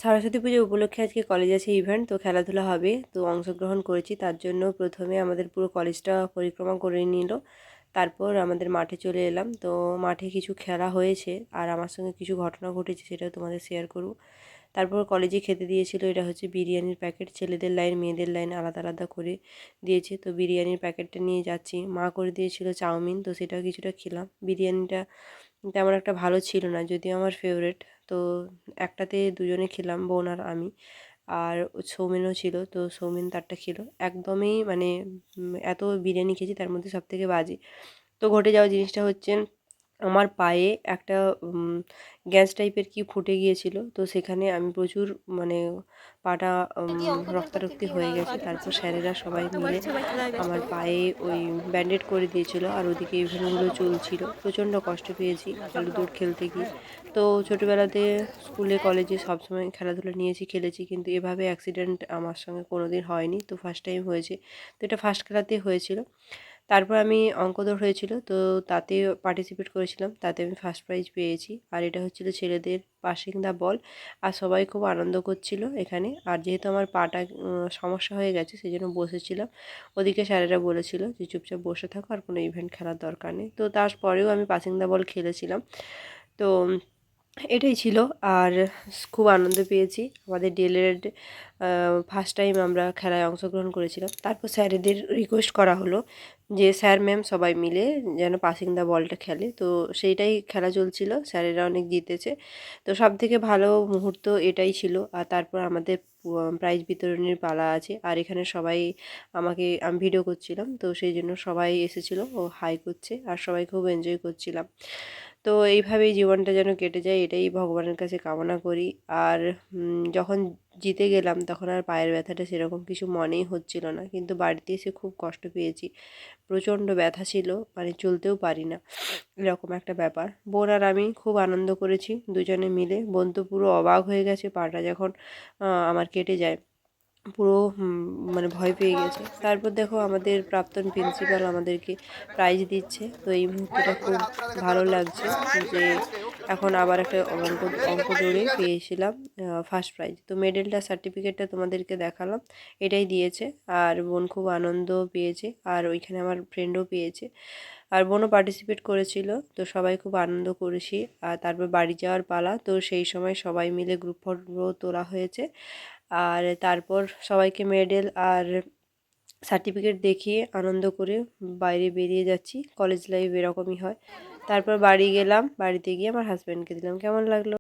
সরস্বতী পুজো উপলক্ষে আজকে কলেজে আছে ইভেন্ট, তো খেলাধুলা হবে, তো অংশগ্রহণ করেছি। তার জন্য প্রথমে আমাদের পুরো কলেজটা পরিক্রমা করে নিল, তারপর আমাদের মাঠে চলে এলাম। তো মাঠে কিছু খেলা হয়েছে আর আমার সঙ্গে কিছু ঘটনা ঘটেছে, সেটাও তোমাদের শেয়ার করব। তারপর কলেজে খেতে দিয়েছিল, এটা হচ্ছে বিরিয়ানির প্যাকেট, ছেলেদের লাইন মেয়েদের লাইন আলাদা আলাদা করে দিয়েছে। তো বিরিয়ানির প্যাকেটটা নিয়ে যাচ্ছি, মা করে দিয়েছিল চাউমিন, তো সেটাও কিছুটা খেলাম। বিরিয়ানিটা তেমন একটা ভালো ছিল না, যদিও আমার ফেভারেট। তো একটাতে দুজনে খেলাম, বোন আর আমি। আর সৌমেনও ছিল, তো সৌমেন তারটা খেলো। একদমই মানে এত বিরিয়ানি খেয়েছি, তার মধ্যে সবথেকে বাজে তো ঘটে যাওয়া জিনিসটা হচ্ছে, আমার পায়ে একটা গ্যাস টাইপের কি ফুটে গিয়েছিল। তো সেখানে আমি প্রচুর মানে পাটা রক্তারক্তি হয়ে গেছে। তারপর স্যারেরা সবাই মিলে আমার পায়ে ওই ব্যান্ডেড করে দিয়েছিল, আর ওদিকে ইভেন্টগুলো চলছিল। প্রচণ্ড কষ্ট পেয়েছি খেলাধুলো খেলতে গিয়ে। তো ছোটোবেলাতে স্কুলে কলেজে সবসময় খেলাধুলা নিয়েছি, খেলেছি, কিন্তু এভাবে অ্যাক্সিডেন্ট আমার সঙ্গে কোনো দিন হয়নি, তো ফার্স্ট টাইম হয়েছে। তো এটা ফার্স্ট খেলাতেই হয়েছিল। তারপর আমি অঙ্ক দৌড় হয়েছিল, তো তাতে পার্টিসিপেট করেছিলাম, তাতে আমি ফার্স্ট প্রাইজ পেয়েছি। আর এটা হচ্ছিল ছেলেদের পাসিং দ্য বল, আর সবাই খুব আনন্দ করছিল এখানে। আর যেহেতু আমার পাটা সমস্যা হয়ে গেছে, সেই জন্য বসেছিলাম। ওদিকে স্যারেরা বলেছিল যে চুপচাপ বসে থাকো, আর কোনো ইভেন্ট খেলার দরকার নেই। তো তারপরেও আমি পাসিং দ্য বল খেলেছিলাম। তো এটাই ছিল। আর খুব আনন্দ পেয়েছি। আমাদের ডিএলএড ফার্স্ট টাইম আমরা খেলায় অংশগ্রহণ করেছিলাম। তারপর স্যারেদের রিকোয়েস্ট করা হলো যে স্যার ম্যাম সবাই মিলে যেন পাসিং দ্য বলটা খেলে, তো সেইটাই খেলা চলছিল। স্যারেরা অনেক জিতেছে, তো সব থেকে ভালো মুহূর্ত এটাই ছিল। আর তারপর আমাদের প্রাইজ বিতরণের পালা আছে, আর এখানে সবাই আমি ভিডিও করছিলাম, তো সেই জন্য সবাই এসেছিলো ও হাই করছে, আর সবাই খুব এনজয় করছিলাম। তো এইভাবেই জীবনটা যেন কেটে যায়, এটাই ভগবানের কাছে কামনা করি। আর যখন জিতে গেলাম, তখন আর পায়ের ব্যথাটা সেরকম কিছু মনেই হচ্ছিল না, কিন্তু বাড়িতে এসে খুব কষ্ট পেয়েছি। প্রচণ্ড ব্যথা ছিল, মানে চলতেও পারি না, এরকম একটা ব্যাপার। বোন আর আমি খুব আনন্দ করেছি দুজনে মিলে। বোন তো পুরো অবাক হয়ে গেছে পাটা যখন আমার কেটে যায়, পুরো মানে ভয় পেয়ে গেছে। তারপর দেখো আমাদের প্রাক্তন প্রিন্সিপাল আমাদেরকে প্রাইজ দিচ্ছে, তো এই মুহূর্তটা খুব ভালো লাগছে যে এখন আবার একটা অঙ্ক অঙ্ক দৌড়ে পেয়েছিলাম ফার্স্ট প্রাইজ। তো মেডেলটা সার্টিফিকেটটা তোমাদেরকে দেখালাম, এটাই দিয়েছে। আর বোন খুব আনন্দ পেয়েছে, আর ওইখানে আমার ফ্রেন্ডও পেয়েছে, আর বোনও পার্টিসিপেট করেছিল। তো সবাই খুব আনন্দ করেছি। আর তারপর বাড়ি যাওয়ার পালা, তো সেই সময় সবাই মিলে গ্রুপ ফটো তোলা হয়েছে। আর তারপর সবাইকে মেডেল আর সার্টিফিকেট দেখিয়ে আনন্দ করে বাইরে বেরিয়ে যাচ্ছি। কলেজ লাইফ এরকমই হয়। তারপর বাড়ি গেলাম, বাড়িতে গিয়ে আমার হাজব্যান্ডকে দিলাম। কেমন লাগলো?